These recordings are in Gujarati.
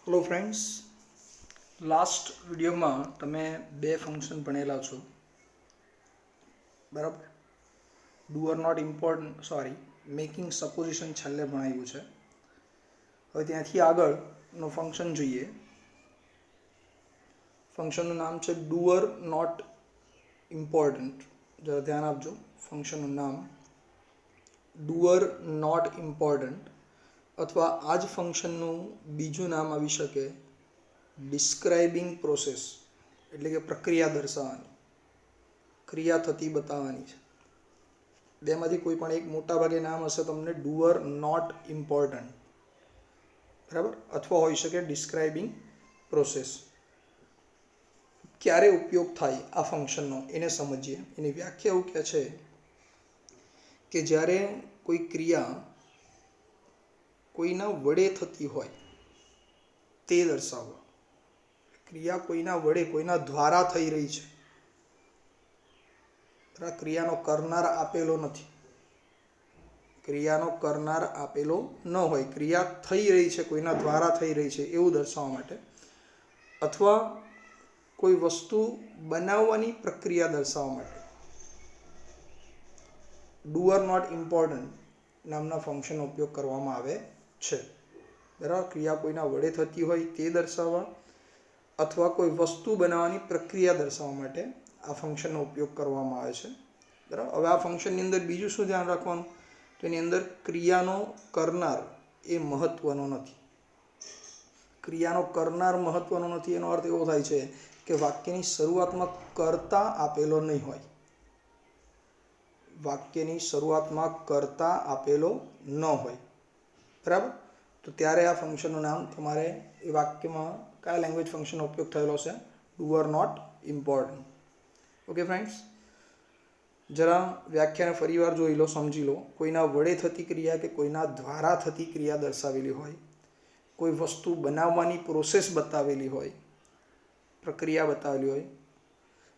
હેલો ફ્રેન્ડ્સ, લાસ્ટ વિડીયોમાં તમે બે ફંક્શન ભણેલા છો, બરાબર. Do or not important making supposition છેલ્લે ભણાવ્યું છે. હવે ત્યાંથી આગળનું ફંક્શન જોઈએ. ફંક્શનનું નામ છે ડુ ઓર નોટ ઇમ્પોર્ટન્ટ. જરા ધ્યાન આપજો. ફંક્શનનું નામ ડુ ઓર નોટ ઇમ્પોર્ટન્ટ, અથવા આ જ ફંક્શનનું બીજું નામ આવી શકે ડિસ્ક્રાઇબિંગ પ્રોસેસ, એટલે કે પ્રક્રિયા દર્શાવવાની, ક્રિયા થતી બતાવવાની છે. બેમાંથી કોઈ પણ એક મોટા ભાગે નામ હશે તમને ડુ ઓર નોટ ઇમ્પોર્ટન્ટ, બરાબર, અથવા હોઈ શકે ડિસ્ક્રાઇબિંગ પ્રોસેસ. ક્યારે ઉપયોગ થાય આ ફંક્શનનો એને સમજીએ. એની વ્યાખ્યા એવું કહે છે કે જ્યારે કોઈ ક્રિયા કોઈના વડે થતી હોય તે દર્શાવવા. ક્રિયા કોઈના વડે, કોઈના દ્વારા થઈ રહી છે. ક્રિયાનો કરનાર આપેલો નથી, ક્રિયાનો કરનાર આપેલો ન હોય, ક્રિયા થઈ રહી છે, કોઈના દ્વારા થઈ રહી છે એવું દર્શાવવા માટે, અથવા કોઈ વસ્તુ બનાવવાની પ્રક્રિયા દર્શાવવા માટે ડુ ઓર નોટ ઇમ્પોર્ટન્ટ નામના ફંક્શનનો ઉપયોગ કરવામાં આવે છે. બરાબર. ક્રિયા કોઈના વડે થતી હોય તે દર્શાવવા, અથવા કોઈ વસ્તુ બનાવવાની પ્રક્રિયા દર્શાવવા માટે આ ફંક્શનનો ઉપયોગ કરવામાં આવે છે. બરાબર. હવે આ ફંક્શનની અંદર બીજું શું ધ્યાન રાખવાનું, તો એની અંદર ક્રિયાનો કરનાર એ મહત્વનો નથી. ક્રિયાનો કરનાર મહત્વનો નથી એનો અર્થ એવો થાય છે કે વાક્યની શરૂઆતમાં કર્તા આપેલો નહીં હોય. વાક્યની શરૂઆતમાં કર્તા આપેલો ન હોય, બરાબર. તો ત્યારે આ ફંક્શનનું નામ તમારે એ વાક્યમાં કયા લેંગ્વેજ ફંક્શનનો ઉપયોગ થયેલો છે, do or not important. Okay friends, જરા વ્યાખ્યાને ફરીવાર જોઈ લો, સમજી લો. કોઈના વડે થતી ક્રિયા કે કોઈના દ્વારા થતી ક્રિયા દર્શાવેલી હોય, કોઈ વસ્તુ બનાવવાની પ્રોસેસ બતાવેલી હોય, પ્રક્રિયા બતાવેલી હોય,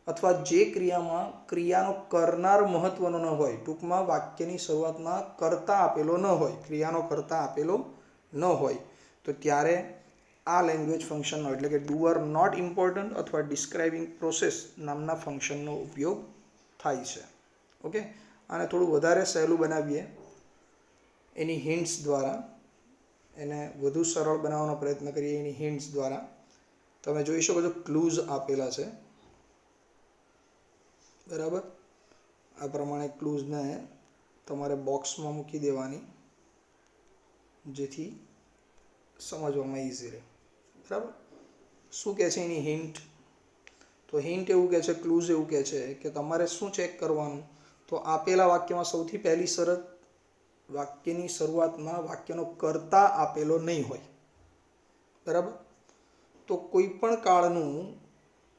અથવા જે ક્રિયામાં ક્રિયાનો કરનાર મહત્વનો ન હોય, ટૂંકમાં વાક્યની શરૂઆતમાં કર્તા આપેલો ન હોય, ક્રિયાનો કર્તા આપેલો ન હોય, તો ત્યારે આ લેંગ્વેજ ફંક્શનનો, એટલે કે ડુ ઓર નોટ ઇમ્પોર્ટન્ટ અથવા ડિસ્ક્રાઇબિંગ પ્રોસેસ નામના ફંક્શનનો ઉપયોગ થાય છે. ઓકે, આને થોડું વધારે સહેલું બનાવીએ એની હિન્ટ્સ દ્વારા. એને વધુ સરળ બનાવવાનો પ્રયત્ન કરીએ એની હિન્ટ્સ દ્વારા. તમે જોઈ શકો છો ક્લૂઝ આપેલા છે, બરાબર. આ પ્રમાણે ક્લૂઝને તમારે બોક્સમાં મૂકી દેવાની, જેથી સમજવામાં ઇઝી રહે, બરાબર. શું કહે છે એની હિન્ટ? તો હિન્ટ એવું કહે છે, ક્લૂઝ એવું કહે છે કે તમારે શું ચેક કરવાનું, તો આપેલા વાક્યમાં સૌથી પહેલી શરત, વાક્યની શરૂઆતમાં વાક્યનો કર્તા આપેલો નહીં હોય, બરાબર. તો કોઈ પણ કાળનું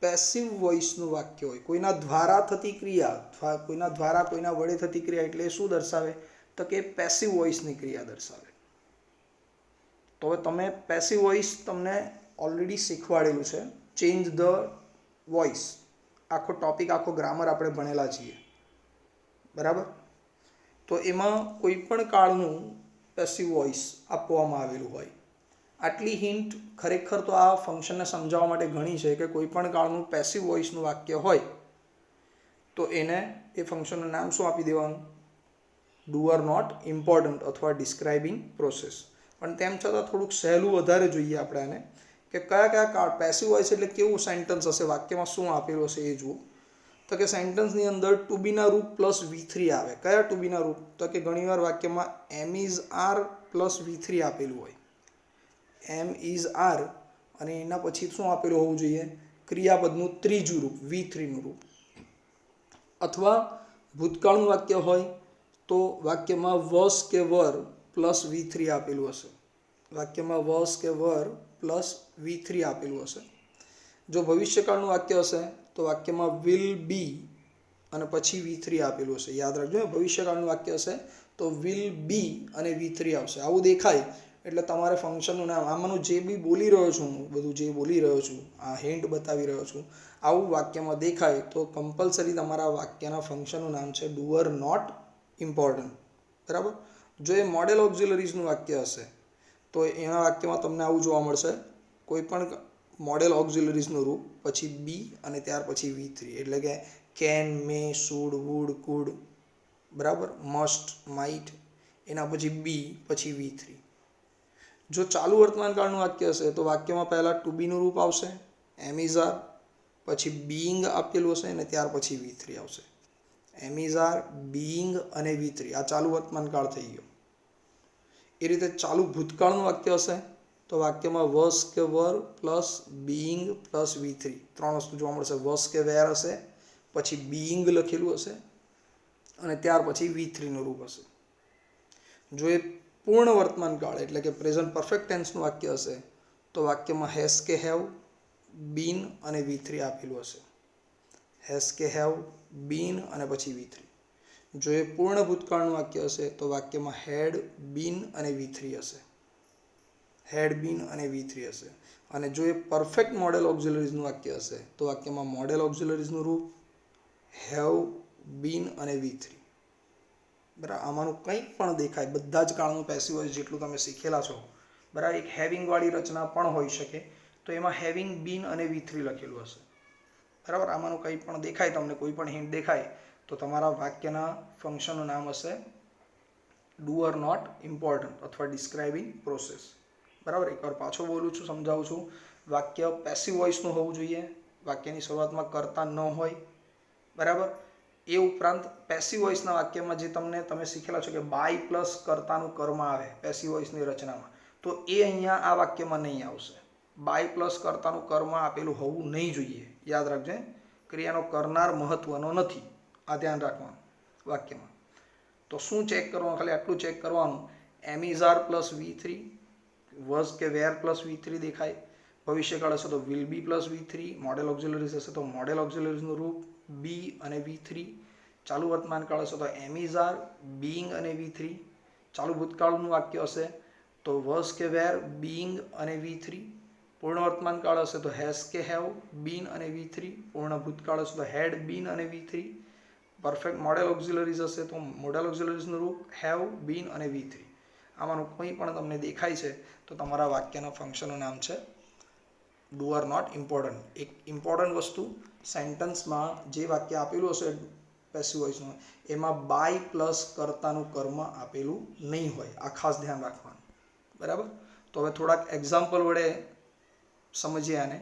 પેસિવ વોઇસનું વાક્ય હોય, કોઈના દ્વારા થતી ક્રિયા, કોઈના દ્વારા કોઈના વડે થતી ક્રિયા, એટલે શું દર્શાવે, તો કે પેસિવ વોઇસની ક્રિયા દર્શાવે. તો હવે તમે પેસિવ વોઇસ તમને ઓલરેડી શીખવાડેલું છે, ચેન્જ ધ વોઇસ. આખો ટોપિક, આખો ગ્રામર આપણે ભણેલા છીએ, બરાબર. તો એમાં કોઈ પણ કાળનું પેસિવ વોઇસ આપવામાં આવેલું હોય. આટલી હિન્ટ ખરેખર તો આ ફંક્શનને સમજાવવા માટે ઘણી છે કે કોઈ પણ કાળનું પેસિવ વોઇસનું વાક્ય હોય તો એને એ ફંક્શનનું નામ શું આપી દેવાનું, ડુ ઓર નોટ ઇમ્પોર્ટન્ટ અથવા ડિસ્ક્રાઇબિંગ પ્રોસેસ. પણ તેમ છતાં થોડુંક સહેલું વધારે જોઈએ આપણે આને, કે કયા કયા કાળ પેસિવ વોઇસ એટલે કેવું સેન્ટન્સ હશે, વાક્યમાં શું આપેલું હશે એ જુઓ. તો કે સેન્ટન્સની અંદર ટુ બીના રૂપ પ્લસ V3 આવે. કયા ટુ બીના રૂપ? તો કે ઘણીવાર વાક્યમાં એમ ઇઝ આર પ્લસ V3 આપેલું હોય. એમ ઇઝ આર અને એના પછી શું આપેલું હોવું જોઈએ, ક્રિયાપદનું ત્રીજું રૂપ, V3નું રૂપ. અથવા ભૂતકાળનું વાક્ય હોય તો વાક્યમાં વોસ કે વર પ્લસ V3 આપેલું હશે. વાક્યમાં વોસ કે વર પ્લસ V3 આપેલું હશે. જો ભવિષ્યકાળનું વાક્ય હશે તો વાક્યમાં વિલ બી અને પછી V3 આપેલું હશે. યાદ રાખજો, ભવિષ્યકાળનું વાક્ય હશે તો વિલ બી અને V3 આવશે. આવું દેખાય એટલે તમારે ફંક્શનનું નામ, આમાંનું જે બી બોલી રહ્યો છું, બધું જે બોલી રહ્યો છું, આ હિન્ટ બતાવી રહ્યો છું, આવું વાક્યમાં દેખાય તો કમ્પલસરી તમારા વાક્યના ફંક્શનનું નામ છે ડુ ઓર નોટ ઇમ્પોર્ટન્ટ, બરાબર. જો એ મોડેલ ઓક્ઝિલરીઝનું વાક્ય હશે તો એના વાક્યમાં તમને આવું જોવા મળશે, કોઈ પણ મોડેલ ઓક્ઝિલરીઝનું રૂપ પછી બી અને ત્યાર પછી V3, એટલે કે can, may, should, would, could, બરાબર, મસ્ટ, માઇટ, એના પછી બી પછી V3. જો ચાલુ વર્તમાનકાળનું વાક્ય હશે તો વાક્યમાં પહેલાં ટુ બીનું રૂપ આવશે, એમ ઇઝ આર, પછી બીઈંગ આપેલું હશે અને ત્યાર પછી V3 આવશે. એમ ઇઝ આર, બીઈંગ અને V3 આ ચાલુ વર્તમાનકાળ થઈ ગયો. એ રીતે ચાલુ ભૂતકાળનું વાક્ય હશે તો વાક્યમાં વોઝ કે વર પ્લસ બીઈંગ પ્લસ V3 ત્રણ વસ્તુ જોવા મળશે. વોઝ કે વેર હશે, પછી બીઈંગ લખેલું હશે અને ત્યાર પછી V3નું રૂપ હશે. જો એ પૂર્ણ વર્તમાનકાળ એટલે કે પ્રેઝન્ટ પરફેક્ટ ટેન્સનું વાક્ય હશે તો વાક્યમાં હેઝ કે હેવ, બીન અને V3 આપેલું હશે. હેઝ કે હેવ, બીન અને પછી V3. જો એ પૂર્ણ ભૂતકાળનું વાક્ય હશે તો વાક્યમાં હેડ, બીન અને V3 હશે. હેડ, બીન અને V3 હશે. અને જો એ પરફેક્ટ મોડેલ ઓક્ઝિલરીઝનું વાક્ય હશે તો વાક્યમાં મોડેલ ઓક્ઝિલરીઝનું રૂપ હેવ, બીન અને V3. બરાબર, આમાંનું કંઈક પણ દેખાય, બધા જ કાળનું પેસિવ વોઇસ જેટલું તમે શીખેલા છો, બરાબર, એક હેવિંગવાળી રચના પણ હોઈ શકે તો એમાં હેવિંગ, બીન અને V3 લખેલું હશે. બરાબર, આમાંનું કંઈ પણ દેખાય, તમને કોઈ પણ હિન્ટ દેખાય તો તમારા વાક્યના ફંક્શનનું નામ હશે ડુ ઓર નોટ ઇમ્પોર્ટન્ટ અથવા ડિસ્ક્રાઇબિંગ પ્રોસેસ. બરાબર, એકવાર પાછો બોલું છું, સમજાવું છું. વાક્ય પેસિવ વોઇસનું હોવું જોઈએ, વાક્યની શરૂઆતમાં કર્તા ન હોય. બરાબર, એ ઉપરાંત પેસિવ વોઇસના વાક્યમાં જે તમે શીખેલા છો કે બાય પ્લસ કર્તાનું કર્મ આવે પેસિવ વોઇસની રચનામાં, તો એ અહીંયા આ વાક્યમાં નહીં આવશે. બાય પ્લસ કર્તાનું કર્મ આપેલું હોવું નહીં જોઈએ. યાદ રાખજો, ક્રિયાનો કરનાર મહત્વનો નથી, આ ધ્યાન રાખવાનું વાક્યમાં. તો શું ચેક કરવાનું, ખાલી આટલું ચેક કરવાનું. Am is are plus V3, was કે વેર પ્લસ V3 દેખાય. ભવિષ્યકાળ હશે તો will be plus V3, modal auxiliaries હશે તો મોડેલ ઓક્ઝિલરીઝનું રૂપ બી અને V3. ચાલુ વર્તમાનકાળ હશે તો એમ ઇઝ આર, બીઈંગ અને V3. ચાલુ ભૂતકાળનું વાક્ય હશે તો વોઝ કે વેર, બીઈંગ અને V3. પૂર્ણ વર્તમાનકાળ હશે તો હેઝ કે હેવ, બીન અને V3. પૂર્ણ ભૂતકાળ હશે તો હેડ, બીન અને V3. પરફેક્ટ મોડેલ ઓક્ઝિલરીઝ હશે તો મોડેલ ઓક્ઝિલરીઝનું રૂપ હેવ, બીન અને V3. આમાંનું કંઈ પણ તમને દેખાય છે તો તમારા વાક્યના ફંક્શનનું નામ છે ડુ આર નોટ ઇમ્પોર્ટન્ટ. એક ઇમ્પોર્ટન્ટ વસ્તુ, સેન્ટન્સમાં જે વાક્ય આપેલું હશે પેસિવ વોઇસનું એમાં બાય પ્લસ કર્તાનું કર્મ આપેલું નહીં હોય, આ ખાસ ધ્યાન રાખવાનું. બરાબર, તો હવે થોડાક એક્ઝામ્પલ વડે સમજીએ આને.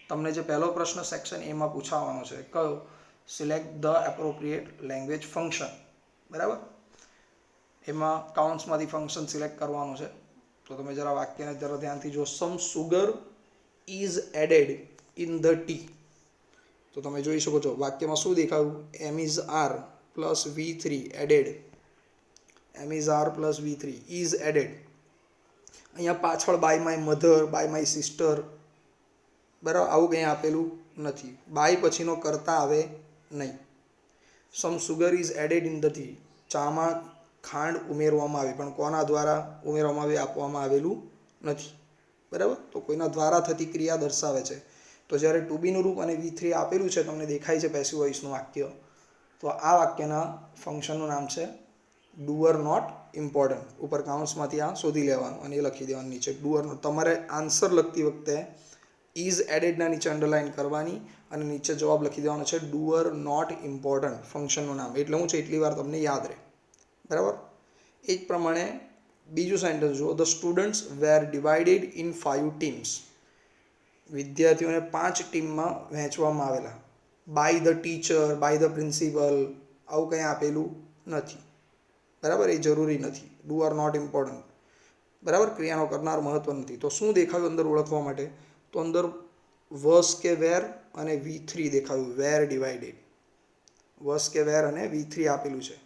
તમને જે પહેલો પ્રશ્ન સેક્શન એમાં પૂછાવાનો છે, કયો? Select the appropriate language function. બરાબર, એમાં કાઉન્ટ્સમાંથી ફંક્શન સિલેક્ટ કરવાનું છે. તો તમે જરા વાક્યને જરા ધ્યાનથી જો. Some sugar is added in the tea. તો તમે જોઈ શકો છો વાક્યમાં શું દેખાયું? Am is are plus V3 added. Am is are plus V3 is added. અહીંયા પાછળ by my mother, by my sister, બરાબર, આવું કંઈ આપેલું નથી. બાય પછીનો કરતા આવે નહીં. Some sugar is added in the tea. ચામાં ખાંડ ઉમેરવામાં આવી, પણ કોના દ્વારા ઉમેરવામાં આવી આપવામાં આવેલું નથી. બરાબર, તો કોઈના દ્વારા થતી ક્રિયા દર્શાવે છે. તો જ્યારે ટુ બીનું રૂપ અને V3 આપેલું છે, તમને દેખાય છે પેસિવ વોઇસનું વાક્ય, તો આ વાક્યના ફંક્શનનું નામ છે ડુ ઓર નોટ ઇમ્પોર્ટન્ટ. ઉપર કાઉન્ટ્સમાંથી આ શોધી લેવાનું અને એ લખી દેવાનું નીચે ડુ ઓર નોટ. તમારે આન્સર લખતી વખતે ઇઝ એડેડના નીચે અંડરલાઇન કરવાની અને નીચે જવાબ લખી દેવાનો છે ડુ ઓર નોટ ઇમ્પોર્ટન્ટ ફંક્શનનું નામ. એટલે હું છે એટલી વાર તમને યાદ રહે. બરાબર, એ જ પ્રમાણે બીજું સેન્ટેન્સ જુઓ. The students were divided in 5 teams. વિદ્યાર્થીઓને 5 ટીમમાં વહેંચવામાં આવેલા. By the teacher, by the principal, આવું કંઈ આપેલું નથી. બરાબર, એ જરૂરી નથી. Doer not important. બરાબર, ક્રિયાનો કરનાર મહત્વ નથી. તો શું દેખાયું અંદર ઓળખવા માટે? તો અંદર વોઝ કે વેર અને V3 દેખાયું. વેર ડિવાઇડેડ, વોઝ કે વેર અને V3 આપેલું છે.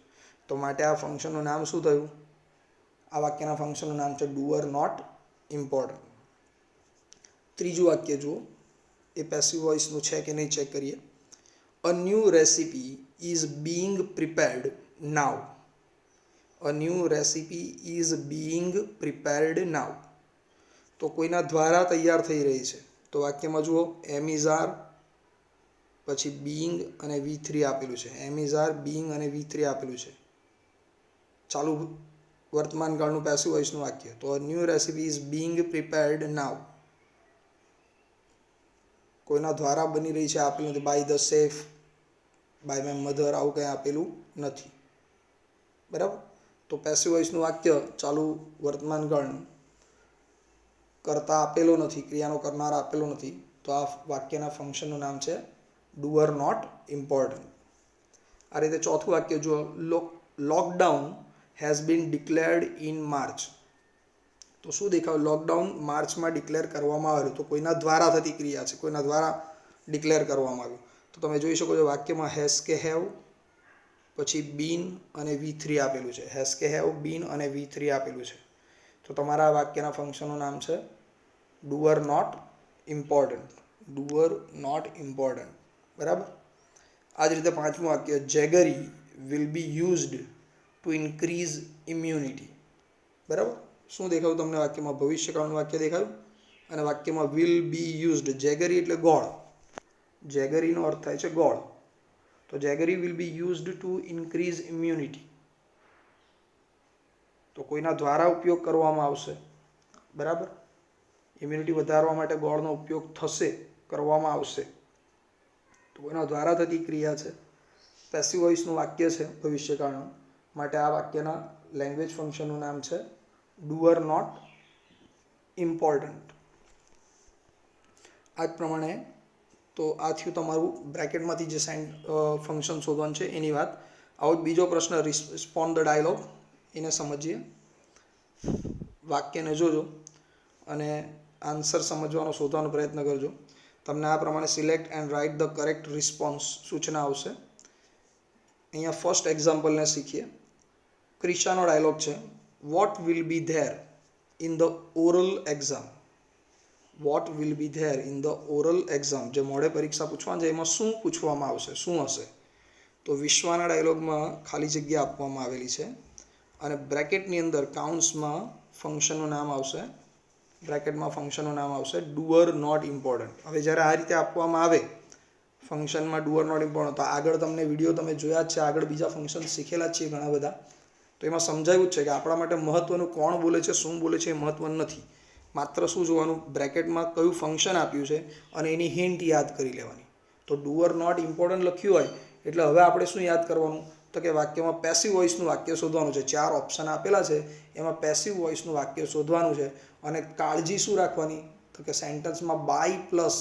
તો માટે આ ફંક્શનનું નામ શું થયું? આ વાક્યના ફંક્શનનું નામ છે ડુ ઓર નોટ ઇમ્પોર્ટન્ટ. ત્રીજું વાક્ય જુઓ, એ પેસિવ વોઇસનું છે કે નહીં ચેક કરીએ. A new recipe is being prepared now. A new recipe is being prepared now. તો કોઈના દ્વારા તૈયાર થઈ રહી છે. તો વાક્યમાં જુઓ, એમ ઇઝ આર, પછી બીઇંગ અને V3 આપેલું છે. એમ ઇઝ આર, બીઇંગ અને V3 આપેલું છે. ચાલુ વર્તમાનકાળનું પેસિવ વોઇસનું વાક્ય. તો a new recipe is being prepared now. કોઈના દ્વારા બની રહી છે આપેલું નથી. By the chef, by my mother, આવું કંઈ આપેલું નથી. બરાબર. તો પેસિવ વોઇસનું વાક્ય ચાલુ વર્તમાન ગણ કરતા આપેલો નથી, ક્રિયાનો કરનાર આપેલો નથી, તો આ વાક્યના ફંક્શનનું નામ છે ડુઅર નોટ ઇમ્પોર્ટન્ટ. આ રીતે ચોથું વાક્ય જુઓ, lockdown has been declared in March. તો શું દેખાયું? લોકડાઉન માર્ચમાં ડિક્લેર કરવામાં આવેલું. તો કોઈના દ્વારા થતી ક્રિયા છે, કોઈના દ્વારા ડિક્લેર કરવામાં આવ્યું. તો તમે જોઈ શકો છો વાક્યમાં હેઝ કે હેવ, પછી બીન અને V3 આપેલું છે. હેઝ કે હેવ, બીન અને V3 આપેલું છે. તો તમારા વાક્યના ફંક્શનનું નામ છે doer not important. Doer not important. બરાબર. આ જ રીતે પાંચમું વાક્ય, jaggery will be used to increase immunity. બરાબર. શું દેખાયું તમને વાક્યમાં? ભવિષ્યકાળનું વાક્ય દેખાયું. અને વાક્યમાં વિલ બી યુઝડ, જેગરી એટલે ગોળ. જેગરીનો અર્થ થાય છે ગોળ. તો jaggery will be used to increase immunity. તો કોઈના દ્વારા ઉપયોગ કરવામાં આવશે. બરાબર. ઇમ્યુનિટી વધારવા માટે ગોળનો ઉપયોગ થશે, કરવામાં આવશે. તો કોઈના દ્વારા થતી ક્રિયા છે. પેસિવ વોઇસનું વાક્ય છે ભવિષ્યકાળનું. માટે આ વાક્યના લેંગ્વેજ ફંક્શનનું નામ છે ડુઅર નોટ ઇમ્પોર્ટન્ટ. આ જ પ્રમાણે તો આ થયું તમારું બ્રેકેટમાંથી જે ફંક્શન શોધવાનું છે એની વાત. આવો જ બીજો પ્રશ્ન, રિસ્પોન્ડ ધ ડાયલોગ, એને સમજીએ. વાક્યને જોજો અને આન્સર સમજવાનો શોધવાનો પ્રયત્ન કરજો. તમને આ પ્રમાણે select and write the correct response સૂચના આવશે. અહીંયા ફર્સ્ટ એક્ઝામ્પલને શીખીએ. ક્રિશાનો ડાયલોગ છે, what will be there in the oral exam. What will be there in the oral exam. જે મોડે પરીક્ષા પૂછવાની છે એમાં શું પૂછવામાં આવશે, શું હશે? તો વિશ્વાના ડાયલોગમાં ખાલી જગ્યા આપવામાં આવેલી છે અને બ્રેકેટની અંદર કાઉન્ટ્સમાં ફંક્શનનું નામ આવશે. બ્રેકેટમાં ફંક્શનનું નામ આવશે ડુઅર નોટ ઇમ્પોર્ટન્ટ. હવે જ્યારે આ રીતે આપવામાં આવે ફંક્શનમાં ડુઅર નોટ ઇમ્પોર્ટન્ટ, તો આગળ તમને વિડીયો તમે જોયા જ છે, આગળ બીજા ફંક્શન શીખેલા જ છે ઘણા બધા. તો એમાં સમજાવ્યું જ છે કે આપણા માટે મહત્ત્વનું કોણ બોલે છે, શું બોલે છે એ મહત્ત્વનું નથી. માત્ર શું જોવાનું, બ્રેકેટમાં કયું ફંક્શન આપ્યું છે અને એની હિન્ટ યાદ કરી લેવાની. તો ડુઅર નોટ ઇમ્પોર્ટન્ટ લખ્યું હોય એટલે હવે આપણે શું યાદ કરવાનું? તો કે વાક્યમાં પેસિવ વોઇસનું વાક્ય શોધવાનું છે. 4 ઓપ્શન આપેલા છે, એમાં પેસિવ વોઇસનું વાક્ય શોધવાનું છે. અને કાળજી શું રાખવાની? તો કે સેન્ટેન્સમાં બાય પ્લસ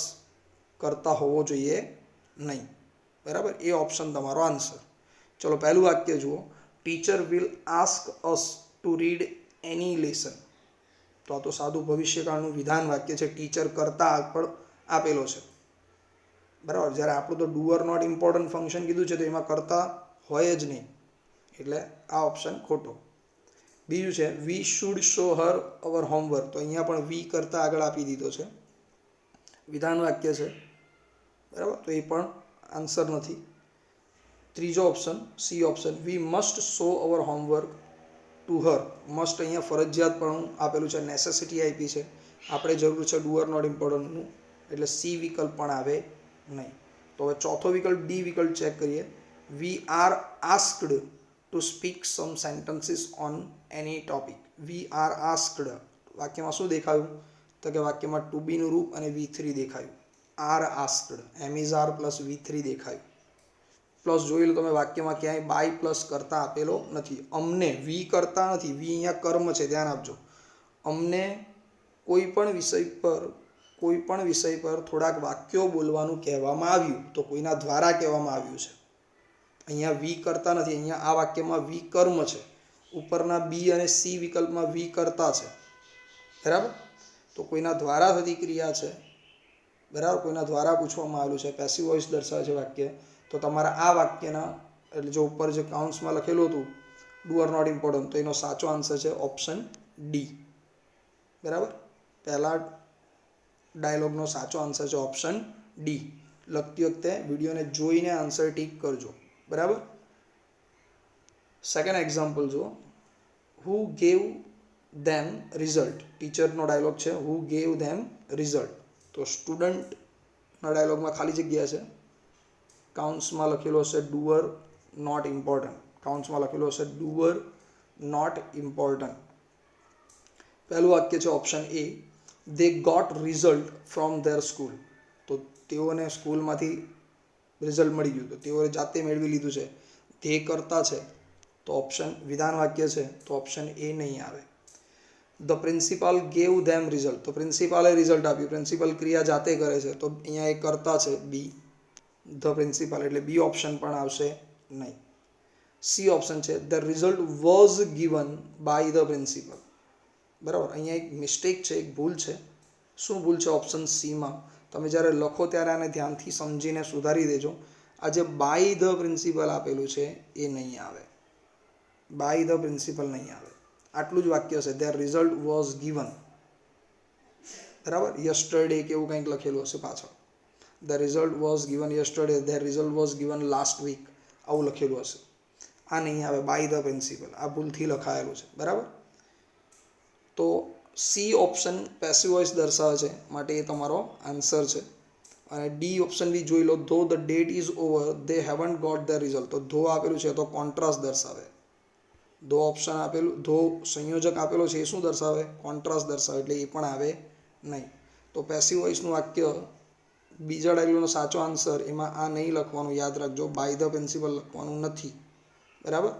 કરતા હોવો જોઈએ નહીં. બરાબર. એ ઓપ્શન તમારો આન્સર. ચલો પહેલું વાક્ય જુઓ, teacher will ask us to read any lesson. તો આ તો સાદું ભવિષ્યકાળનું વિધાન વાક્ય છે. ટીચર કરતા આગળ આપેલો છે. બરાબર. જ્યારે આપણું તો ડુઅર નોટ ઇમ્પોર્ટન્ટ ફંક્શન કીધું છે તો એમાં કરતા હોય જ નહીં, એટલે આ ઓપ્શન ખોટો. બીજું છે, we should show her our homework. તો અહીંયા પણ વી કરતા આગળ આપી દીધો છે, વિધાન વાક્ય છે. બરાબર. તો એ પણ આન્સર નથી. ત્રીજો option, C option, we must show our homework to her. Must અહીંયા ફરજિયાત પણ આપેલું છે, નેસેસિટી આપી છે. આપણે જરૂર છે ડુઅર નોટ ઇમ્પોર્ટન્ટનું, એટલે સી વિકલ્પ પણ આવે નહીં. તો હવે ચોથો વિકલ્પ, ડી વિકલ્પ ચેક કરીએ. We are asked to speak some sentences on any topic. We are asked. વાક્યમાં શું દેખાયું? તો કે વાક્યમાં ટુ બીનું રૂપ અને V3 દેખાયું. Are asked, am is are plus V3 દેખાયું. પ્લસ જોઈ લો તમે, વાક્યમાં ક્યાંય બાય પ્લસ કરતા આપેલો નથી. અમને, વી કરતા નથી, વી અહીંયા કર્મ છે, ધ્યાન આપજો. અમને કોઈ પણ વિષય પર થોડાક વાક્યો બોલવાનું કહેવામાં આવ્યું. તો કોઈના દ્વારા કહેવામાં આવ્યું છે. અહીંયા વી કરતા નથી, અહીંયા આ વાક્યમાં વી કર્મ છે. ઉપરના બી અને સી વિકલ્પમાં વી કરતા છે. બરાબર. તો કોઈના દ્વારા થતી ક્રિયા છે. બરાબર. કોઈના દ્વારા પૂછવામાં આવેલું છે, પેસિવ વોઇસ દર્શાવે છે વાક્ય. તો તમારા આ વાક્યના, એટલે જો ઉપર જે કાઉન્ટ્સમાં લખેલું હતું ડુઅર નોટ ઇમ્પોર્ટન્ટ, તો એનો સાચો આન્સર છે ઓપ્શન ડી. બરાબર. પહેલા ડાયલોગનો સાચો આન્સર છે ઓપ્શન ડી. લખતી વખતે વિડીયોને જોઈને આન્સર ટીક કરજો. બરાબર. સેકન્ડ એક્ઝામ્પલ જુઓ, હુ ગેવ ધેમ રિઝલ્ટ. ટીચરનો ડાયલોગ છે, હુ ગેવ ધેમ રિઝલ્ટ. તો સ્ટુડન્ટના ડાયલોગમાં ખાલી જગ્યા છે. કાઉન્ટ્સમાં લખેલું હશે ડુઅર નોટ ઇમ્પોર્ટન્ટ. કાઉન્ટ્સમાં લખેલું હશે ડુઅર નોટ ઇમ્પોર્ટન્ટ. પહેલું વાક્ય છે option A, they got result from their school. તો તેઓને સ્કૂલમાંથી રિઝલ્ટ મળી ગયું, તો તેઓએ જાતે મેળવી લીધું છે, તે કરતા છે, તો ઓપ્શન વિધાન વાક્ય છે, તો ઓપ્શન એ નહીં આવે. The principal gave them result, તો પ્રિન્સિપાલે રિઝલ્ટ આપ્યું, પ્રિન્સિપલ ક્રિયા જાતે કરે છે, તો અહીંયા એ કરતા છે બી, ધ પ્રિન્સિપાલ, એટલે બી ઓપ્શન પણ આવશે નહીં. સી ઓપ્શન છે the result was given by the principal. બરાબર, અહીંયા એક મિસ્ટેક છે, એક ભૂલ છે. શું ભૂલ છે ઓપ્શન સીમાં? તમે જ્યારે લખો ત્યારે આને ધ્યાનથી સમજીને સુધારી દેજો. આ જે બાય ધ પ્રિન્સિપલ આપેલું છે એ નહીં આવે, બાય ધ પ્રિન્સિપલ નહીં આવે. આટલું જ વાક્ય છે, ધેર રિઝલ્ટ વોઝ ગિવન. બરાબર, યસ્ટરડે કે એવું કંઈક લખેલું હશે પાછળ. The result was given yesterday, their result was given last week, આવું લખેલું હશે. આ નહીં આવે, બાય ધ પ્રિન્સિપલ, આ ભૂલથી લખાયેલું છે. બરાબર, તો સી ઓપ્શન પેસિવ વોઇસ દર્શાવે છે, માટે એ તમારો આન્સર છે. અને ડી ઓપ્શન બી જોઈ લો, though the date is over they haven't got the result, તો ધો આપેલું છે તો કોન્ટ્રાસ્ટ દર્શાવે. ધો ઓપ્શન આપેલું, ધો સંયોજક આપેલો છે એ શું દર્શાવે? કોન્ટ્રાસ્ટ દર્શાવે, એટલે એ પણ આવે નહીં. તો પેસિવ વોઇસનું વાક્ય બીજા ડાયલોગનો સાચો આન્સર, એમાં આ નહીં લખવાનું, યાદ રાખજો, બાય ધ પ્રિન્સિપલ લખવાનું નથી. બરાબર,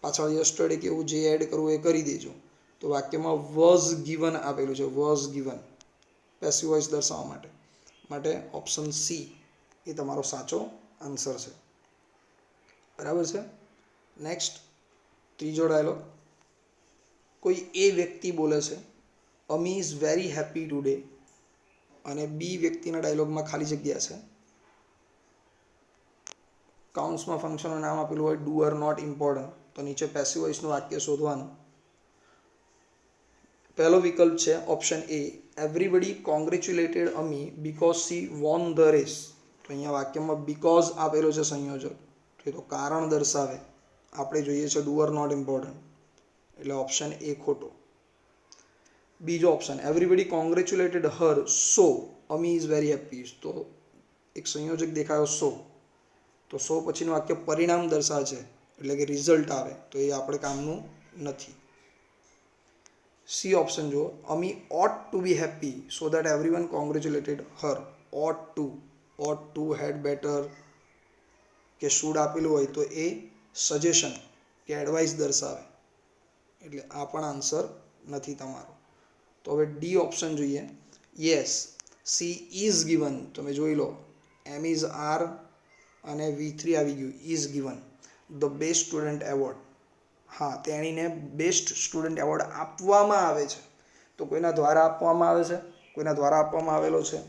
પાછળ યસ્ટરડે કે એવું જે એડ કરવું એ કરી દેજો. તો વાક્યમાં વોઝ ગિવન આપેલું છે, વોઝ ગિવન પેસિવ વોઇસ દર્શાવવા માટે ઓપ્શન સી એ તમારો સાચો આન્સર છે. બરાબર છે. નેક્સ્ટ, ત્રીજો ડાયલોગ. કોઈ એ વ્યક્તિ બોલે છે અમી ઇઝ વેરી હેપી ટુડે, અને બી વ્યક્તિના ડાયલોગમાં ખાલી જગ્યા છે, કાઉન્ટ્સમાં ફંક્શનનું નામ આપેલું હોય ડુ આર નોટ ઇમ્પોર્ટન્ટ, તો નીચે પેસિવ વોઇસનું વાક્ય શોધવાનું. પહેલો વિકલ્પ છે ઓપ્શન એ, everybody congratulated Amy because she won the race, તો અહીંયા વાક્યમાં બીકોઝ આપેલો છે સંયોજક, તો કારણ દર્શાવે. આપણે જોઈએ છે ડુ આર નોટ ઇમ્પોર્ટન્ટ, એટલે ઓપ્શન એ ખોટો. બીજો option, everybody congratulated Har so Ami is very happy, તો એક સંયોજક દેખાયો સો, તો સો પછીનું વાક્ય પરિણામ દર્શાવે છે, એટલે કે રિઝલ્ટ આવે, તો એ આપણે કામનું નથી. સી ઓપ્શન જુઓ, Ami ought to be happy so that everyone congratulated her, ought to had better કે શુડ આપેલું હોય તો એ સજેશન કે એડવાઇસ દર્શાવે, એટલે આ પણ આન્સર નથી તમારો. તો હવે ડી ઓપ્શન જોઈએ. યસ, સી ઇઝ ગિવન, તમે જોઈ લો, એમ ઇઝ આર અને V3 આવી ગયું, is given the best student award. હા, તેણીને બેસ્ટ સ્ટુડન્ટ એવોર્ડ આપવામાં આવે છે, તો કોઈના દ્વારા આપવામાં આવે છે? કોઈના દ્વારા આપવામાં આવેલો છે.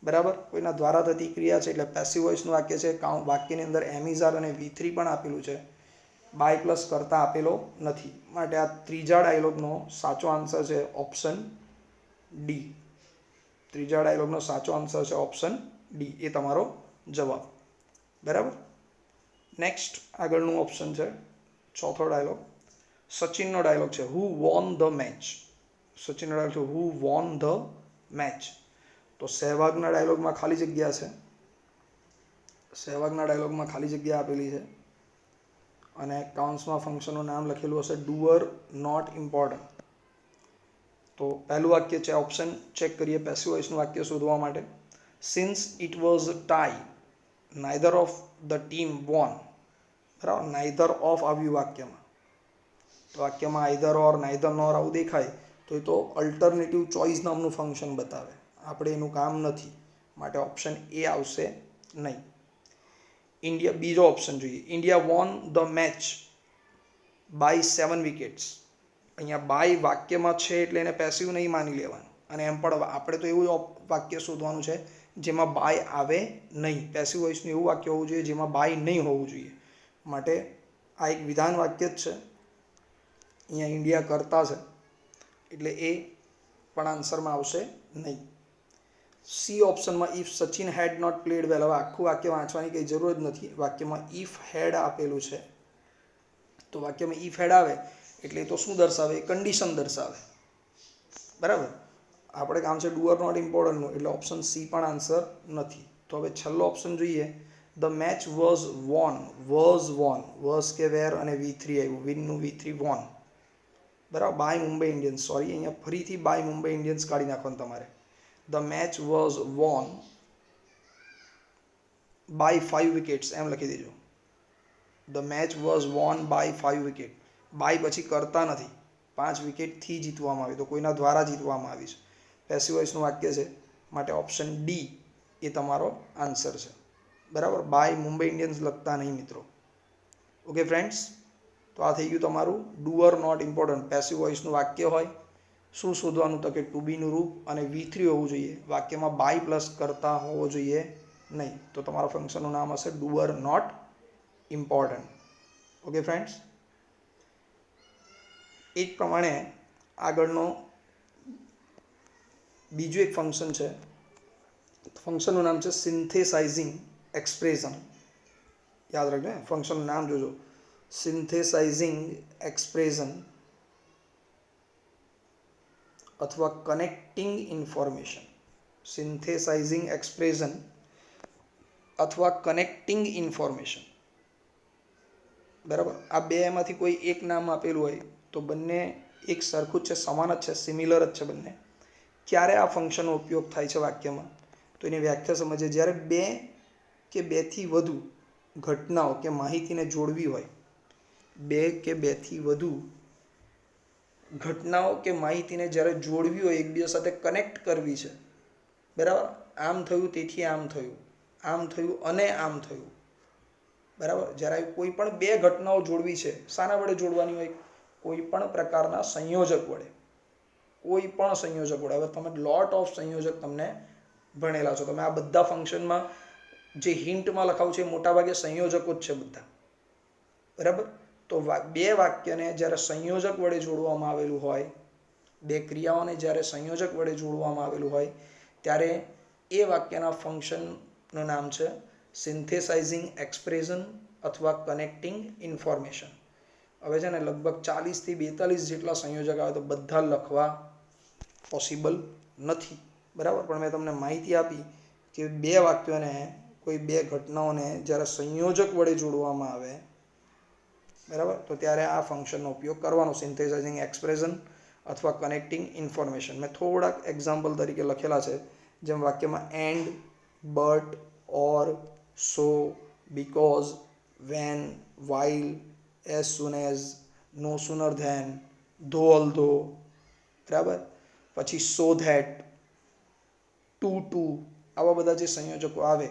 બરાબર, કોઈના દ્વારા થતી ક્રિયા છે, એટલે પેસિવ વોઇસનું વાક્ય છે. વાક્યની અંદર એમ ઇઝ આર અને V3 પણ આપેલું છે, બાય પ્લસ કરતા આપેલો નથી, માટે આ ત્રીજા ડાયલોગનો સાચો આન્સર છે ઓપ્શન ડી. ત્રીજા ડાયલોગનો સાચો આન્સર છે ઓપ્શન ડી, એ તમારો જવાબ. બરાબર. નેક્સ્ટ આગળનું ઓપ્શન છે ચોથો ડાયલોગ. સચિનનો ડાયલોગ છે, હુ વોન ધ મેચ. સચિનનો ડાયલોગ છે, હુ વોન ધ મેચ. તો સહેવાગના ડાયલોગમાં ખાલી જગ્યા છે, સહેવાગના ડાયલોગમાં ખાલી જગ્યા આપેલી છે, અને કાઉન્ટ્સમાં ફંક્શનનું નામ લખેલું હશે ડુ આર નોટ ઇમ્પોર્ટન્ટ. તો પહેલું વાક્ય છે, ઓપ્શન ચેક કરીએ પેસિવ વોઇસનું વાક્ય શોધવા માટે. Since it was tie neither of the team won. બરાબર, નાઇધર ઓફ આવ્યું વાક્યમાં, તો વાક્યમાં આઈધર ઓર નાઇધર નોર આવું દેખાય તો એ તો અલ્ટરનેટિવ ચોઇસ નામનું ફંક્શન બતાવે, આપણે એનું કામ નથી, માટે ઓપ્શન એ આવશે નહીં. ઇન્ડિયા, બીજો ઓપ્શન જોઈએ, India won the match by 7 wickets. અહીંયા બાય વાક્યમાં છે એટલે એને પેસિવ નહીં માની લેવાનું, અને એમ પણ આપણે તો એવું વાક્ય શોધવાનું છે જેમાં બાય આવે નહીં. પેસિવ વોઇસનું એવું વાક્ય હોવું જોઈએ જેમાં બાય નહીં હોવું જોઈએ, માટે આ એક વિધાન વાક્ય જ છે. અહીંયા ઇન્ડિયા કરતા છે, એટલે એ પણ આન્સરમાં આવશે નહીં. સી ઓપ્શનમાં if Sachin had not played well. હવે આખું વાક્ય વાંચવાની કંઈ જરૂર જ નથી, વાક્યમાં ઇફ હેડ આપેલું છે, તો વાક્યમાં ઇફ હેડ આવે એટલે એ તો શું દર્શાવે? કન્ડિશન દર્શાવે. બરાબર, આપણે કામ છે ડુ આર નોટ ઇમ્પોર્ટન્ટનું, એટલે ઓપ્શન સી પણ આન્સર નથી. તો હવે છેલ્લો ઓપ્શન જોઈએ, the match was won. Was કે વેર અને V3 આવ્યું, વિનનું V3 વોન. બરાબર, બાય મુંબઈ ઇન્ડિયન્સ. સોરી, અહીંયા ફરીથી બાય મુંબઈ ઇન્ડિયન્સ કાઢી નાખવાનું તમારે. The match was won by 5 wickets એમ લખી દેજો. The match was won by 5 wicket. By પછી કરતા નથી, 5 વિકેટથી જીતવામાં આવી, તો કોઈના દ્વારા જીતવામાં આવી છે. પેસિવ વોઇસનું વાક્ય છે, માટે ઓપ્શન ડી એ તમારો આન્સર છે. બરાબર, બાય મુંબઈ ઇન્ડિયન્સ લખતા નહીં મિત્રો. ઓકે ફ્રેન્ડ્સ, તો આ થઈ ગયું તમારું do or not important. Passive વોઇસનું વાક્ય હોય, શું શોધવાનું? તો કે ટુ બીનું રૂપ અને V3 હોવું જોઈએ. વાક્યમાં બાય પ્લસ કરતા હોવો જોઈએ નહીં. તો તમારા ફંક્શનનું નામ હશે do or not important. Okay friends, એ જ પ્રમાણે આગળનો બીજું એક ફંક્શન છે. ફંક્શનનું નામ છે સિન્થેસાઇઝિંગ એક્સપ્રેશન. યાદ રાખજો, ફંક્શનનું નામ જોજો, સિન્થેસાઇઝિંગ એક્સપ્રેશન અથવા કનેક્ટિંગ ઇન્ફોર્મેશન. સિન્થેસાઇઝિંગ એક્સપ્રેશન અથવા કનેક્ટિંગ ઇન્ફોર્મેશન. બરાબર, આ બેમાંથી કોઈ એક નામ આપેલું હોય તો બંને એક સરખું જ છે, સમાન જ છે, સિમિલર જ છે બંને. ક્યારે આ ફંક્શનનો ઉપયોગ થાય છે વાક્યમાં? તો એની વ્યાખ્યા સમજીએ. જ્યારે બે કે બેથી વધુ ઘટનાઓ કે માહિતીને જોડવી હોય, બે કે બેથી વધુ ઘટનાઓ કે માહિતીને જ્યારે જોડવી હોય, એકબીજા સાથે કનેક્ટ કરવી છે. બરાબર, આમ થયું તેથી આમ થયું, આમ થયું અને આમ થયું. બરાબર, જ્યારે કોઈ પણ બે ઘટનાઓ જોડવી છે, શાના વડે જોડવાની હોય? કોઈ પણ પ્રકારના સંયોજક વડે. કોઈ પણ સંયોજક વડે. હવે તમે લોટ ઓફ સંયોજક તમને ભણેલા છો. તમે આ બધા ફંક્શનમાં જે હિન્ટમાં લખાવું છે એ મોટાભાગે સંયોજકો જ છે બધા. બરાબર, તો બે વાક્યને જ્યારે સંયોજક વડે જોડવામાં આવેલું હોય, બે ક્રિયાઓને જ્યારે સંયોજક વડે જોડવામાં આવેલું હોય, ત્યારે એ વાક્યના ફંક્શનનું નામ છે સિન્થેસાઇઝિંગ એક્સપ્રેશન અથવા કનેક્ટિંગ ઇન્ફોર્મેશન. હવે છે ને લગભગ 40 થી 42 જેટલા સંયોજક આવે, તો બધા લખવા પોસિબલ નથી. બરાબર, પણ મેં તમને માહિતી આપી કે બે વાક્યોને, કોઈ બે ઘટનાઓને જ્યારે સંયોજક વડે જોડવામાં આવે, બરાબર, તો ત્યારે આ ફંક્શનનો ઉપયોગ કરવાનો, સિન્થેસાઇઝિંગ એક્સપ્રેશન અથવા કનેક્ટિંગ ઇન્ફોર્મેશન. મેં થોડાક એક્ઝામ્પલ તરીકે લખેલા છે, જેમ વાક્યમાં and, but, or, so, because, when, while, as soon as, no sooner than, though although. બરાબર, પછી સો ધેટ, ટુ, આવા બધા જે સંયોજકો આવે,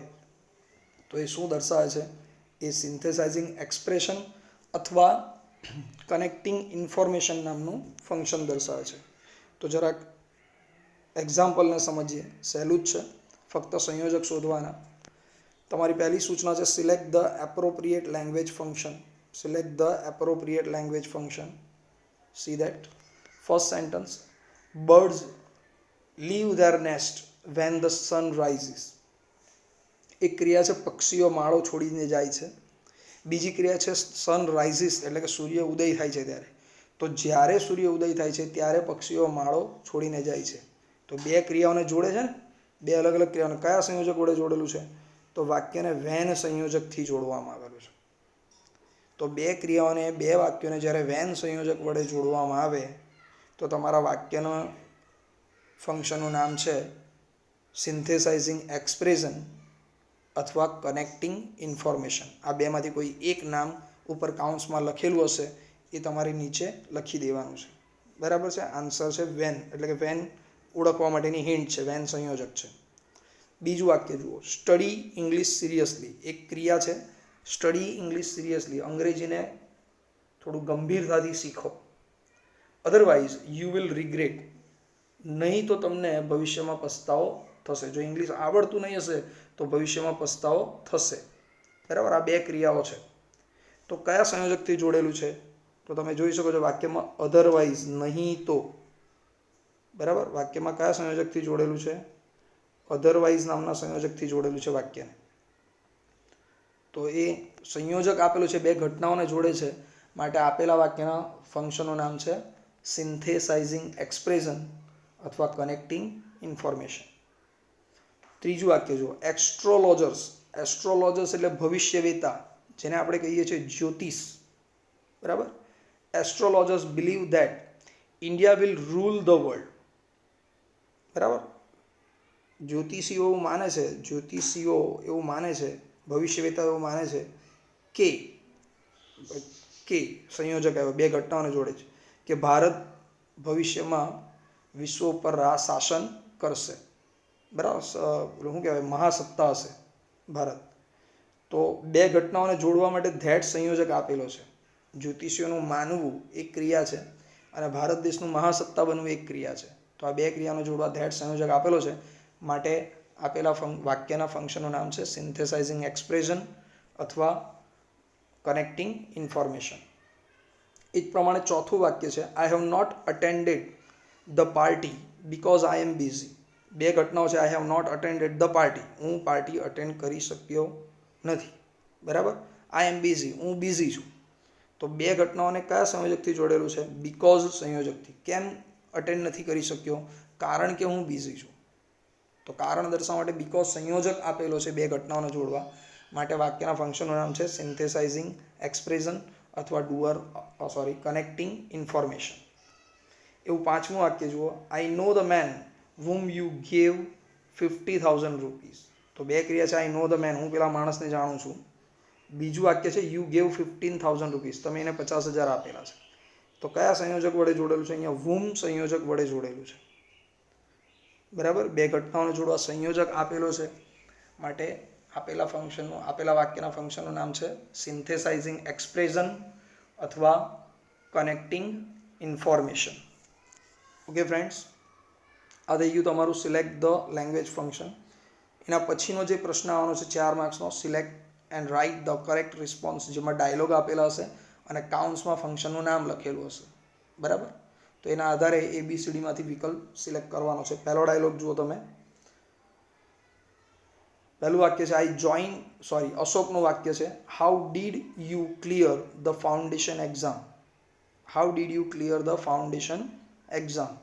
તો એ શું દર્શાવે છે? એ સિન્થેસાઇઝિંગ એક્સપ્રેશન અથવા કનેક્ટિંગ ઇન્ફોર્મેશન નામનું ફંક્શન દર્શાવે છે. તો જરાક એક્ઝામ્પલને સમજીએ. સહેલું જ છે, ફક્ત સંયોજક શોધવાના. તમારી પહેલી સૂચના છે select the appropriate language function. Select the appropriate language function. See that. First sentence, birds leave their nest when the sun rises. એક ક્રિયા છે પક્ષીઓ માળો છોડીને જાય છે. બીજી ક્રિયા છે સન રાઇઝિસ, એટલે કે સૂર્ય ઉદય થાય છે ત્યારે. તો જ્યારે સૂર્ય ઉદય થાય છે ત્યારે પક્ષીઓ માળો છોડીને જાય છે. તો બે ક્રિયાઓને જોડે છે ને, બે અલગ અલગ ક્રિયાઓને કયા સંયોજક વડે જોડેલું છે? તો વાક્યને વેન સંયોજકથી જોડવામાં આવેલું છે. તો બે ક્રિયાઓને, બે વાક્યોને જ્યારે વેન સંયોજક વડે જોડવામાં આવે, તો તમારા વાક્યના ફંક્શનનું નામ છે સિન્થેસાઇઝિંગ એક્સપ્રેશન અથવા કનેક્ટિંગ ઇન્ફોર્મેશન. આ બેમાંથી કોઈ એક નામ ઉપર કાઉન્સમાં લખેલું હશે એ તમારે નીચે લખી દેવાનું છે. બરાબર છે, આન્સર છે વેન, એટલે કે વેન ઓળખવા માટેની હિન્ટ છે, વેન સંયોજક છે. બીજું વાક્ય જુઓ, સ્ટડી ઇંગ્લિશ સિરિયસલી. એક ક્રિયા છે સ્ટડી ઇંગ્લિશ સિરિયસલી, અંગ્રેજીને થોડું ગંભીરતાથી શીખો. અધરવાઇઝ યુ વિલ રિગ્રેટ, નહીં તો તમને ભવિષ્યમાં પસ્તાવો થશે. જો ઇંગ્લિશ આવડતું નહીં હશે તો ભવિષ્યમાં પસ્તાવો થશે. બરાબર, આ બે ક્રિયાઓ છે. તો કયા સંયોજકથી જોડેલું છે? તો તમે જોઈ શકો છો વાક્યમાં અધરવાઇઝ, નહીં તો. બરાબર, વાક્યમાં કયા સંયોજકથી જોડેલું છે? અધરવાઇઝ નામના સંયોજકથી જોડેલું છે વાક્યને. તો એ સંયોજક આપેલું છે, બે ઘટનાઓને જોડે છે, માટે આપેલા વાક્યના ફંક્શનનું નામ છે સિન્થેસાઇઝિંગ એક્સપ્રેશન અથવા કનેક્ટિંગ ઇન્ફોર્મેશન. ત્રીજું વાક્ય જુઓ, એસ્ટ્રોલોજર્સ. એસ્ટ્રોલોજર્સ એટલે ભવિષ્યવેતા, જેને આપણે કહીએ છીએ જ્યોતિષ. બરાબર, astrologers believe that India will rule the world. બરાબર, જ્યોતિષીઓ એવું માને છે ભવિષ્યવેતા એવું માને છે કે કે સંયોજક આવ્યો, બે ઘટનાઓને જોડે છે કે ભારત ભવિષ્યમાં વિશ્વ ઉપર શાસન કરશે, બરાબર, શું કહેવાય, મહાસત્તા હશે ભારત. તો બે ઘટનાઓને જોડવા માટે ધેટ સંયોજક આપેલો છે. જ્યોતિષીઓનું માનવું એક ક્રિયા છે અને ભારત દેશનું મહાસત્તા બનવું એક ક્રિયા છે. તો આ બે ક્રિયાનો જોડવા ધેટ સંયોજક આપેલો છે. માટે આપેલા વાક્યના ફંક્શનનું નામ છે સિન્થેસાઇઝિંગ એક્સપ્રેશન અથવા કનેક્ટિંગ ઇન્ફોર્મેશન. એ જ પ્રમાણે ચોથું વાક્ય છે I have not attended the party because I am busy. બે ઘટનાઓ છે. I have not attended the party, હું પાર્ટી અટેન્ડ કરી શક્યો નથી, બરાબર. આઈ એમ બિઝી, હું બિઝી છું. તો બે ઘટનાઓને કયા સંયોજકથી જોડેલું છે? બીકોઝ સંયોજકથી. કેમ અટેન્ડ નથી કરી શક્યો? કારણ કે હું બિઝી છું. તો કારણ દર્શાવવા માટે બીકોઝ સંયોજક આપેલો છે બે ઘટનાઓને જોડવા માટે. વાક્યના ફંક્શનનું નામ છે સિન્થેસાઇઝિંગ એક્સપ્રેશન અથવા કનેક્ટિંગ ઇન્ફોર્મેશન. એવું પાંચમું વાક્ય જુઓ, I know the man whom you gave 50,000 rupees. તો બે ક્રિયા છે, આઈ નો ધ મેન, હું પેલા માણસને જાણું છું. બીજું વાક્ય છે યુ ગેવ 15,000 રૂપીસ, તમે એને 50,000 આપેલા છે. તો કયા સંયોજક વડે જોડેલું છે? અહીંયા whom સંયોજક વડે જોડેલું છે, બરાબર. બે ઘટનાઓને જોડવા સંયોજક આપેલો છે માટે આપેલા વાક્યના ફંક્શનનું નામ છે સિન્થેસાઇઝિંગ એક્સપ્રેશન અથવા કનેક્ટિંગ ઇન્ફોર્મેશન. ઓકે ફ્રેન્ડ્સ, આ થઈ ગયું તમારું સિલેક્ટ ધ લેંગ્વેજ ફંક્શન. એના પછીનો જે પ્રશ્ન આવવાનો છે 4 માર્ક્સનો, select and write the correct response, જેમાં ડાયલોગ આપેલા હશે અને કાઉન્ટ્સમાં ફંક્શનનું નામ લખેલું હશે, બરાબર. તો એના આધારે ABCDમાંથી વિકલ્પ સિલેક્ટ કરવાનો છે. પહેલો ડાયલોગ જુઓ તમે. પહેલું વાક્ય છે અશોકનું વાક્ય છે how did you clear the foundation exam. How did you clear the foundation exam.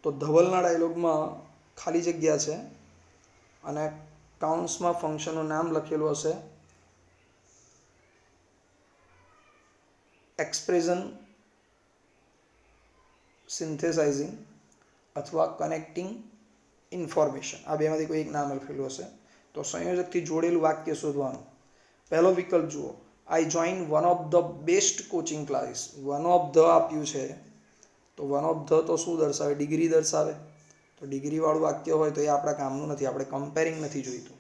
તો ધવલના ડાયલોગમાં ખાલી જગ્યા છે અને કાઉન્ટ્સમાં ફંક્શનનું નામ લખેલું હશે એક્સપ્રેશન સિન્થેસાઇઝિંગ અથવા કનેક્ટિંગ ઇન્ફોર્મેશન. આ બેમાંથી કોઈ એક નામ લખેલું હશે. તો સંયોજકથી જોડેલું વાક્ય શોધવાનું. પહેલો વિકલ્પ જુઓ, આઈ join one of the best coaching classes. One of the આપ્યું છે તો વન ઓફ ધ તો શું દર્શાવે? ડિગ્રી દર્શાવે. તો ડિગ્રીવાળું વાક્ય હોય તો એ આપણા કામનું નથી, આપણે કમ્પેરિંગ નથી જોઈતું,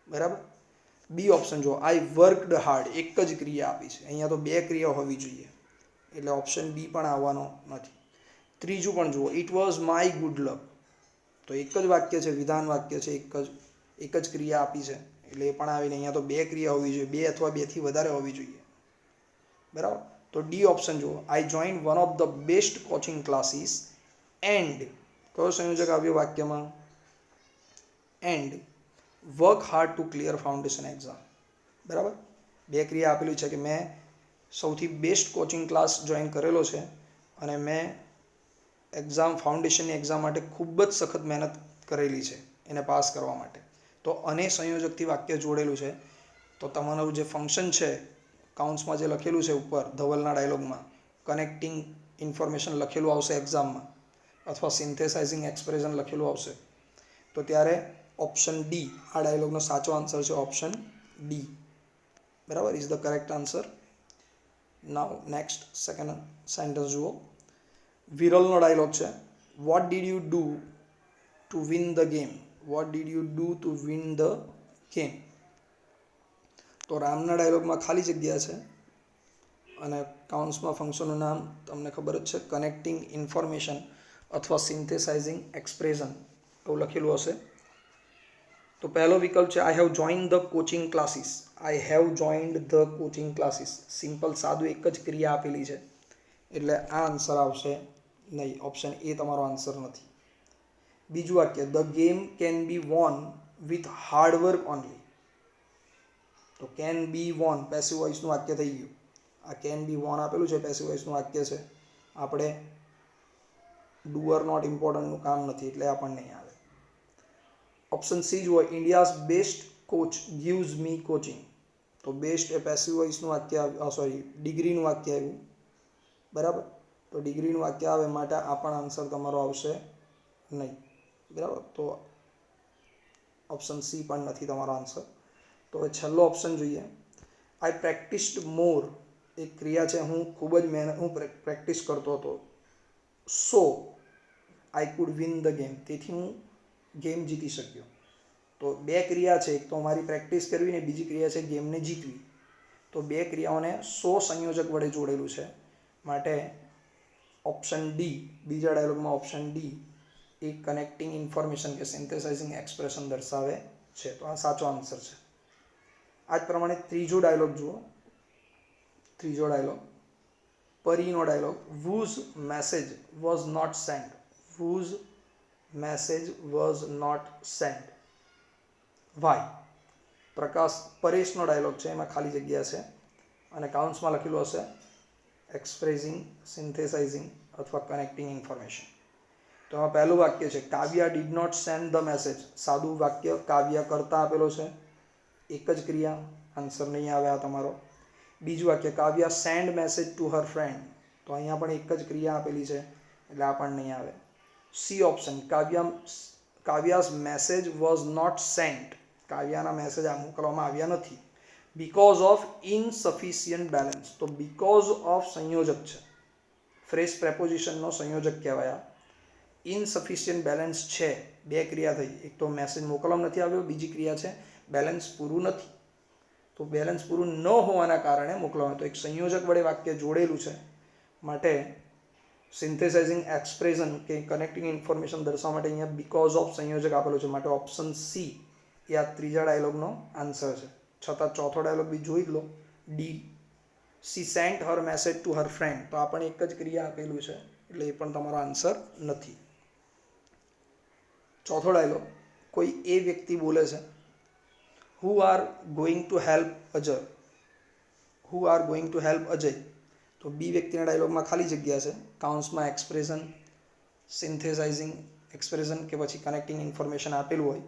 બરાબર. બી ઓપ્શન જુઓ, આઈ વર્કડ હાર્ડ. એક જ ક્રિયા આપી છે, અહીંયા તો બે ક્રિયા હોવી જોઈએ એટલે ઓપ્શન બી પણ આવવાનો નથી. ત્રીજું પણ જુઓ, it was my good luck. તો એક જ વાક્ય છે, વિધાન વાક્ય છે, એક જ ક્રિયા આપી છે એટલે એ પણ આવીને અહીંયા તો બે ક્રિયા હોવી જોઈએ, બે અથવા બેથી વધારે હોવી જોઈએ, બરાબર. તો ડી ઓપ્શન જુઓ, આઈ join one of the best coaching classes and, કયો સંયોજક આવ્યો વાક્યમાં? And work hard to clear foundation exam, બરાબર. બે ક્રિયા આપેલી છે કે મેં સૌથી બેસ્ટ કોચિંગ ક્લાસ જોઈન કરેલો છે અને મેં ફાઉન્ડેશનની એક્ઝામ માટે ખૂબ જ સખત મહેનત કરેલી છે એને પાસ કરવા માટે. તો અને સંયોજકથી વાક્ય જોડેલું છે. તો તમારું જે ફંક્શન છે કાઉન્ટ્સમાં જે લખેલું છે ઉપર ધવલના ડાયલોગમાં, કનેક્ટિંગ ઇન્ફોર્મેશન લખેલું આવશે એક્ઝામમાં અથવા સિન્થેસાઇઝિંગ એક્સપ્રેશન લખેલું આવશે. તો ત્યારે ઓપ્શન ડી આ ડાયલોગનો સાચો આન્સર છે. ઓપ્શન ડી, બરાબર, is the correct answer. Now next second sentence જુઓ. વિરલનો ડાયલોગ છે, what did you do to win the game. What did you do to win the game. તો રામના ડાયલોગમાં ખાલી જગ્યા છે અને કાઉન્ટ્સમાં ફંક્શનનું નામ તમને ખબર જ છે કનેક્ટિંગ ઇન્ફોર્મેશન અથવા સિન્થેસાઇઝિંગ એક્સપ્રેશન એવું લખેલું હશે. તો પહેલો વિકલ્પ છે I have join the coaching classes. I have joined the coaching classes. Simple સાદું એક જ ક્રિયા આપેલી છે એટલે આ આન્સર આવશે નહીં. ઓપ્શન એ તમારો આન્સર નથી. બીજું વાક્ય, the game can be won with hard work only. તો કેન બી વોન પેસિવ વોઇસનું વાક્ય થઈ ગયું. આ કેન બી વોન આપેલું છે, પેસિવ વોઇસનું વાક્ય છે. આપણે ડુઅર નોટ ઇમ્પોર્ટન્ટનું કામ નથી એટલે આ પણ નહીં આવે. ઓપ્શન સી જુઓ, ઇન્ડિયાઝ બેસ્ટ કોચ ગીવ્સ મી કોચિંગ. તો બેસ્ટ એ પેસિવ વોઇસનું વાક્ય, ડિગ્રીનું વાક્ય આવ્યું, બરાબર. તો ડિગ્રીનું વાક્ય આવે માટે આ પણ આન્સર તમારો આવશે નહીં, બરાબર. તો ઓપ્શન સી પણ નથી તમારો આન્સર. તો હવે છેલ્લો ઓપ્શન જોઈએ. આઈ પ્રેક્ટિસ્ડ મોર. એક ક્રિયા છે, હું ખૂબ જ હું પ્રેક્ટિસ કરતો હતો. So I could win the game. તેથી હું ગેમ જીતી શક્યો. તો બે ક્રિયા છે, એક તો અમારી પ્રેક્ટિસ કરવી ને બીજી ક્રિયા છે ગેમને જીતવી. તો બે ક્રિયાઓને સો સંયોજક વડે જોડેલું છે. માટે ઓપ્શન ડી, બીજા ડાયલોગમાં ઓપ્શન ડી એ કનેક્ટિંગ ઇન્ફોર્મેશન કે સિન્થેસાઇઝિંગ એક્સપ્રેશન દર્શાવે છે. તો આ સાચો આન્સર છે. આ જ પ્રમાણે ત્રીજો ડાયલોગ જુઓ. ત્રીજો ડાયલોગ, પરીનો dialogue. whose message was not sent. whose message was not sent. why. પરેશનો ડાયલોગ છે, એમાં ખાલી જગ્યા છે અને કાઉન્ટ્સમાં લખેલું હશે એક્સપ્રેસિંગ, સિન્થેસાઇઝિંગ અથવા કનેક્ટિંગ ઇન્ફોર્મેશન. તો આમાં પહેલું વાક્ય છે Kavya did not send the message. સાદું વાક્ય, કાવ્ય કરતા આપેલો છે, એક જ ક્રિયા, આન્સર નહીં આવે આ તમારો. બીજું વાક્ય Kavya send message to her friend. તો અહીંયા પણ એક જ ક્રિયા આપેલી છે એટલે આ પણ નહીં આવે. C option, Kavya's message was not sent. કાવ્યાના મેસેજ મોકલવામાં આવ્યા નથી. Because of insufficient balance. તો બીકોઝ ઓફ સંયોજક છે, ફ્રેશ પ્રેપોઝિશનનો સંયોજક કહેવાય. ઇનસફિશિયન્ટ બેલેન્સ છે, બે ક્રિયા થઈ. એક તો મેસેજ મોકલવામાં નથી આવ્યો, બીજી ક્રિયા છે બેલેન્સ પૂરું નથી. તો બેલેન્સ પૂરું ન હોવાના કારણે મોકલવાનું. તો એક સંયોજક વડે વાક્ય જોડેલું છે માટે સિન્થેસાઇઝિંગ એક્સપ્રેશન કે કનેક્ટિંગ ઇન્ફોર્મેશન દર્શાવવા માટે અહીંયા બીકોઝ ઓફ સંયોજક આપેલું છે. માટે ઓપ્શન સી એ આ ત્રીજા ડાયલોગનો આન્સર છે. છતાં ચોથો ડાયલોગ બી જોઈ લો, D, she sent her message to her friend. તો આ પણ એક જ ક્રિયા આપેલું છે એટલે એ પણ તમારો આન્સર નથી. ચોથો ડાયલોગ, કોઈ એ વ્યક્તિ બોલે છે who are going to help Ajay. Who are going to help Ajay. તો બી વ્યક્તિના ડાયલોગમાં ખાલી જગ્યા છે, કાઉન્ટ્સમાં એક્સપ્રેશન, સિન્થેસાઇઝિંગ એક્સપ્રેશન કે પછી કનેક્ટિંગ ઇન્ફોર્મેશન આપેલું હોય.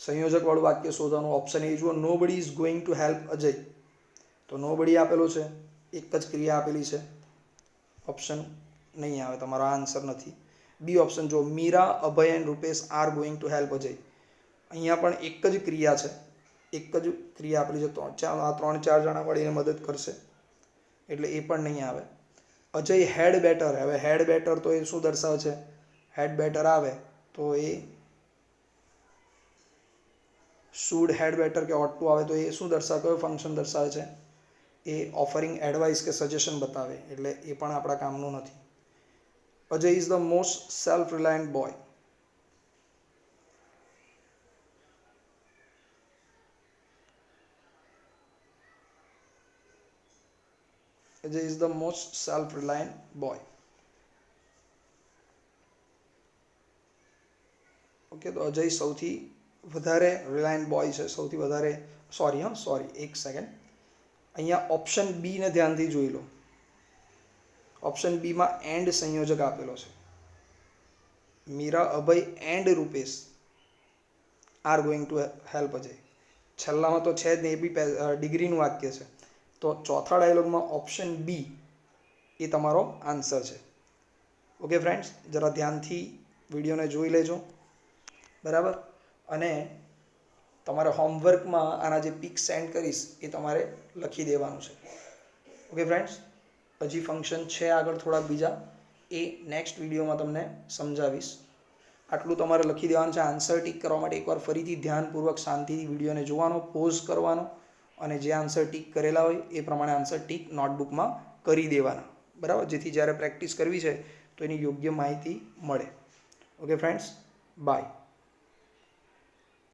સંયોજકવાળું વાક્ય શોધવાનું. ઓપ્શન એ જુઓ, નો બડી is going to help Ajay. તો નો બડી આપેલું છે, એક જ ક્રિયા આપેલી છે, ઓપ્શન નહીં આવે, તમારો આન્સર નથી. બી ઓપ્શન જો, Meera, Abhay and Rupesh are going to help Ajay. અહીંયા પણ એક જ ક્રિયા છે, એક જ ક્રિયા આપેલી છે. આ 3-4 જણા મળીને મદદ કરશે એટલે એ પણ નહીં આવે. Ajay had better. હવે હેડ બેટર તો એ શું દર્શાવે છે? હેડ બેટર આવે તો એ શુડ હેડ બેટર કે ઓટ ટુ આવે તો એ શું દર્શાવે, કયો ફંક્શન દર્શાવે છે? એ ઓફરિંગ એડવાઇસ કે સજેશન બતાવે એટલે એ પણ આપણા કામનું નથી. Ajay is the most self reliant boy. Ajay is the most self-reliant boy. Okay, તો અજય સૌથી વધારે રિલાયન્ટ બોય છે, સૌથી વધારે. સોરી, એક સેકન્ડ. અહીંયા ઓપ્શન બી ને ધ્યાનથી જોઈ લો. ઓપ્શન બીમાં એન્ડ સંયોજક આપેલો છે. Meera, Abhay and Rupesh are going to help Ajay. છેલ્લામાં તો છે જ નહીં, એ બી ડિગ્રીનું વાક્ય છે. તો ચોથા ડાયલોગમાં ઓપ્શન બી એ તમારો આન્સર છે. ઓકે ફ્રેન્ડ્સ, જરા ધ્યાનથી વિડીયોને જોઈ લેજો, બરાબર. અને તમારે હોમવર્કમાં આના જે પિક સેન્ડ કરીશ એ તમારે લખી દેવાનું છે. ઓકે ફ્રેન્ડ્સ, હજી ફંક્શન છે આગળ થોડાક બીજા, એ નેક્સ્ટ વિડીયોમાં તમને સમજાવીશ. આટલું તમારે લખી દેવાનું છે. આન્સર ટીક કરવા માટે એકવાર ફરીથી ધ્યાનપૂર્વક શાંતિથી વિડીયોને જોવાનો, પોઝ કરવાનો અને જે આન્સર ટીક કરેલા હોય એ પ્રમાણે આન્સર ટીક નોટબુકમાં કરી દેવાના, બરાબર, જેથી જ્યારે પ્રેક્ટિસ કરવી છે તો એની યોગ્ય માહિતી મળે. Okay friends, by.